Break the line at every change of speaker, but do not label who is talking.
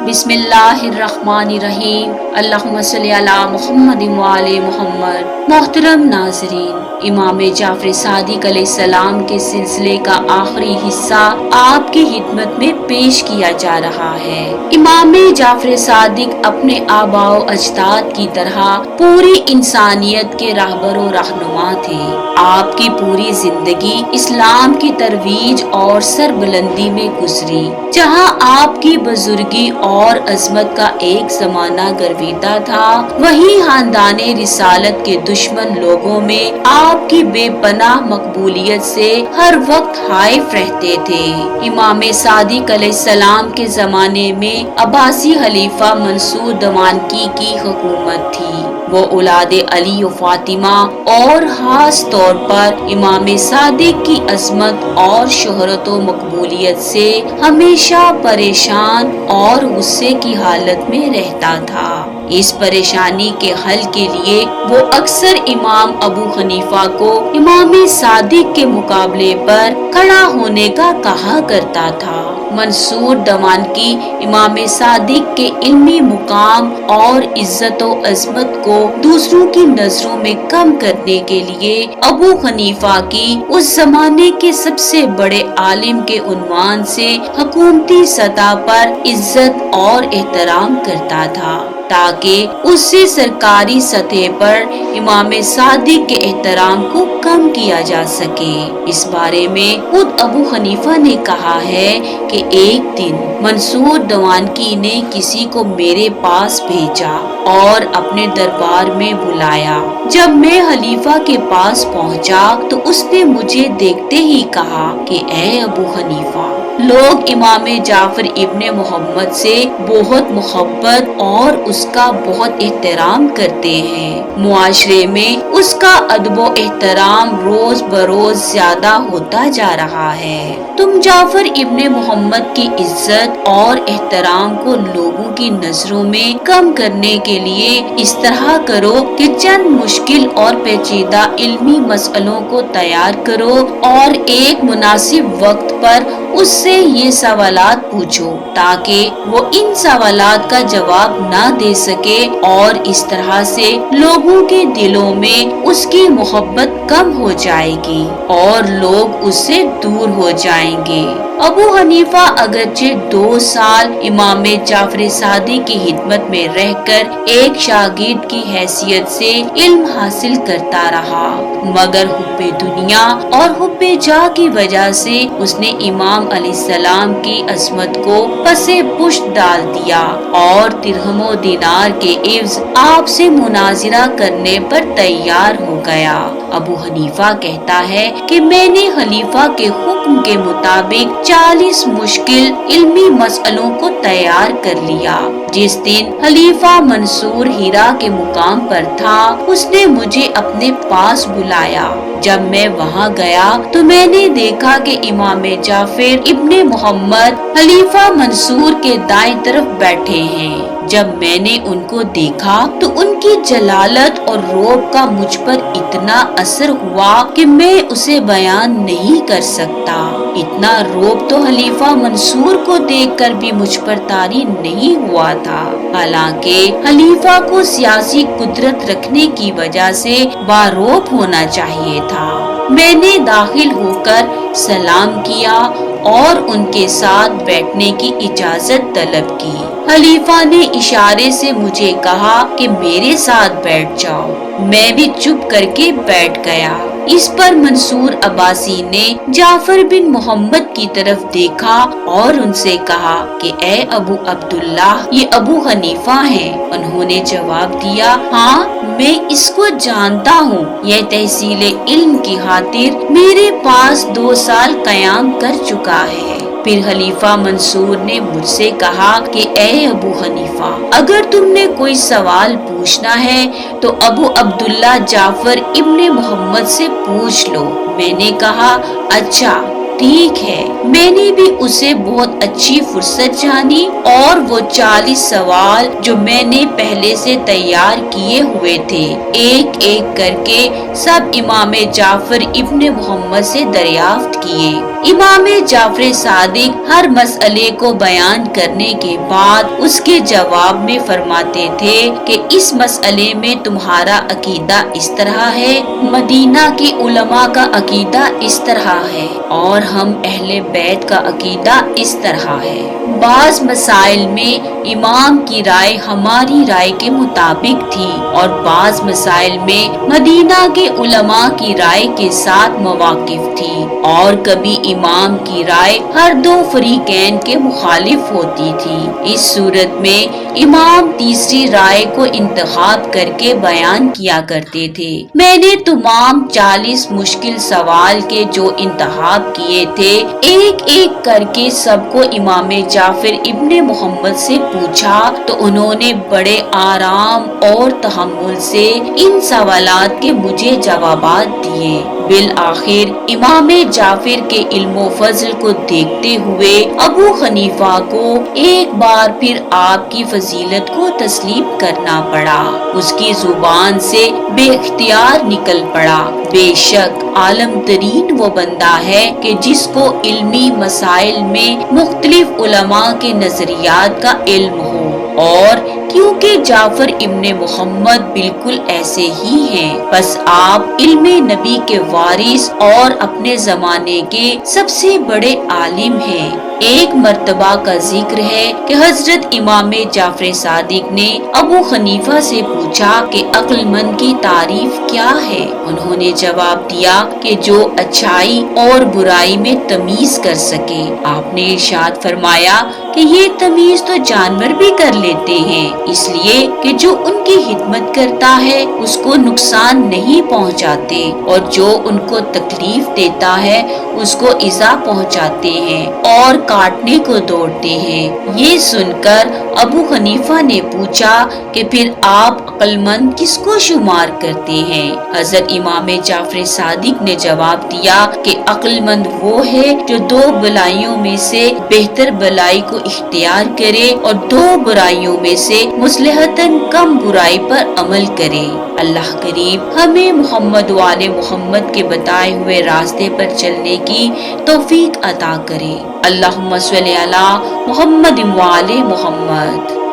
बिस्मिल्लाहिर्रहमानिर्रहीम। अल्लाहुम्मा सल्ली अला मुहम्मद व आले मुहम्मद। मोहतरम नाज़रीन, इमाम जाफर सादिक अलैहिस्सलाम के सिलसिले का आखिरी हिस्सा आपकी खिदमत में पेश किया जा रहा है। इमाम जाफर सादिक अपने आबाओ अजदाद की तरह पूरी इंसानियत के रहबरो रहनुमा थे। आपकी पूरी जिंदगी इस्लाम की तरवीज और सरबुलंदी में गुजरी। जहाँ आपकी बुजुर्गी और अजमत का एक जमाना गर्विता था, वहीं खानदाने रिसालत के दुश्मन लोगों में आपकी बेपनाह मकबूलियत से हर वक्त हाइफ रहते थे। इमाम सादिक अलैहिस्सलाम के जमाने में अब्बासी खलीफा मंसूर दवानकी की हुकूमत थी। वो औलादे अली व फातिमा और खास तौर पर इमाम सादिक की अजमत और शोहरत व मकबूलियत से हमेशा परेशान और गुस्से की हालत में रहता था। इस परेशानी के हल के लिए वो अक्सर इमाम अबू हनीफा को इमाम सादिक के मुकाबले पर खड़ा होने का कहा करता था। मंसूर दवानकी इमाम सादिक के इल्मी मुकाम और इज्जत व अजमत को दूसरों की नजरों में कम करने के लिए अबू हनीफा की उस जमाने के सबसे बड़े आलिम के उन्वान से हुकूमती सतह पर इज्जत और एहतराम करता था, ताकि उससे सरकारी सतह पर इमाम सादिक के एहतराम को कम किया जा सके। इस बारे में खुद अबू हनीफा ने कहा है कि एक दिन मंसूर दवानकी ने किसी को मेरे पास भेजा और अपने दरबार में बुलाया। जब मैं खलीफा के पास पहुंचा तो उसने मुझे देखते ही कहा कि ए अबू हनीफा, लोग इमाम जाफर इब्ने मोहम्मद से बहुत मोहब्बत और उसका बहुत एहतराम करते हैं। मुआशरे में उसका अदबो एहतराम रोज बरोज ज्यादा होता जा रहा है। तुम जाफर इब्ने मोहम्मद की इज्जत और एहतराम को लोगों की नजरों में कम करने के लिए इस तरह करो कि चंद मुश्किल और पेचीदा इल्मी मसलों को तैयार करो और एक मुनासिब वक्त पर उससे ये सवालात पूछो, ताकि वो इन सवालात का जवाब ना दे सके और इस तरह से लोगों के दिलों में उसकी मोहब्बत कम हो जाएगी और लोग उससे दूर हो जाएंगे। अबू हनीफा अगरचे 2 साल इमाम जाफर सादिक की खिदमत में रहकर एक शागिर्द की हैसियत से इल्म हासिल करता रहा, मगर हुब्बे दुनिया और हुब्बे जा की वजह से उसने इमाम अलैहिस्सलाम की अजमत को पसे पुष्ट डाल दिया और दिरहमो दिनार के इव्ज आपसे मुनाजिरा करने पर तैयार हो गया। अबू हनीफा कहता है कि मैंने खलीफा के हुक्म के मुताबिक 40 मुश्किल इल्मी मसलों को तैयार कर लिया। जिस दिन खलीफा मंसूर हीरा के मुकाम पर था, उसने मुझे अपने पास बुलाया। जब मैं वहाँ गया तो मैंने देखा कि इमाम जाफर इब्ने मोहम्मद खलीफा मंसूर के दाएं तरफ बैठे हैं। जब मैंने उनको देखा तो उनकी जलालत और रौब का मुझ पर इतना असर हुआ कि मैं उसे बयान नहीं कर सकता। इतना रौब तो खलीफा मंसूर को देखकर भी मुझ पर तारी नहीं हुआ था। हालांकि खलीफा को सियासी कुदरत रखने की वजह से बारौब होना चाहिए था। मैंने दाखिल होकर सलाम किया और उनके साथ बैठने की इजाजत तलब की। खलीफा ने इशारे से मुझे कहा कि मेरे साथ बैठ जाओ। मैं भी चुप करके बैठ गया। इस पर मंसूर अब्बासी ने जाफर बिन मोहम्मद की तरफ देखा और उनसे कहा कि ए अबू अब्दुल्लाह, ये अबू हनीफा हैं। उन्होंने जवाब दिया, हाँ मैं इसको जानता हूँ। यह तहसील इल्म की खातिर मेरे पास 2 साल कयाम कर चुका है। फिर खलीफा मंसूर ने मुझसे कहा कि ए अबू हनीफा, अगर तुमने कोई सवाल पूछना है तो अबू अब्दुल्ला जाफर इब्ने मोहम्मद से पूछ लो। मैंने कहा, अच्छा ठीक है। मैंने भी उसे बहुत अच्छी फुर्सत जानी और वो 40 सवाल जो मैंने पहले से तैयार किए हुए थे, एक एक करके सब इमाम जाफर इब्ने मोहम्मद से दरियाफ्त किए। इमाम जाफर सादिक हर मसले को बयान करने के बाद उसके जवाब में फरमाते थे कि इस मसले में तुम्हारा अकीदा इस तरह है, मदीना के उलमा का अकीदा इस तरह है और हम अहले बैत का अकीदा इस तरह है। बाज मसाइल में इमाम की राय हमारी राय के मुताबिक थी और बाज मसाइल में मदीना के उलमा की राय के साथ मवाकिफ थी और कभी इमाम की राय हर दो फरीकैन के मुखालिफ होती थी। इस सूरत में इमाम तीसरी राय को इंतखाब करके बयान किया करते थे। मैंने तमाम 40 मुश्किल सवाल के जो इंतखाब किए थे, एक एक करके सबको इमाम जाफर इब्ने मोहम्मद से पूछा तो उन्होंने बड़े आराम और तहम्मुल से इन सवालात के मुझे जवाबात दिए। बिल आखिर इमाम जाफर के इल्मो फजल को देखते हुए अबू हनीफा को एक बार फिर आपकी फजीलत को तस्लीम करना पड़ा। उसकी जुबान से बेख्तियार निकल पड़ा, बेशक आलम तरीन वो बंदा है कि जिसको इल्मी मसाइल में मुख्तलिफ उलमा के नजरियात का इल्म हो, और क्योंकि जाफर इब्ने मोहम्मद बिल्कुल ऐसे ही हैं, बस आप इल्मे नबी के वारिस और अपने जमाने के सबसे बड़े आलिम हैं। एक मर्तबा का जिक्र है कि हजरत इमाम जाफर सादिक ने अबू हनीफा से पूछा कि अक्लमंद की तारीफ क्या है। उन्होंने जवाब दिया कि जो अच्छाई और बुराई में तमीज कर सके। आपने इरशाद फरमाया कि ये तमीज तो जानवर भी कर लेते हैं, इसलिए कि जो उनकी खिदमत करता है उसको नुकसान नहीं पहुंचाते और जो उनको तकलीफ देता है उसको इज़ा पहुंचाते हैं और काटने को दौड़ते हैं। ये सुनकर अबू हनीफा ने पूछा कि फिर आप अक्लमंद किसको शुमार करते हैं। हजरत इमाम जाफर सादिक ने जवाब दिया कि अक्लमंद वो है जो दो बुराइयों में से बेहतर बुराई को इख्तियार करे और दो बुराइयों में से मुस्लिहतन कम बुराई पर अमल करे। अल्लाह करीम हमें मोहम्मद वाले मोहम्मद के बताए हुए रास्ते पर चलने की तौफीक अता करे। अल्लाहुम्मा सल्ली अला मुहम्मद वाले मोहम्मद।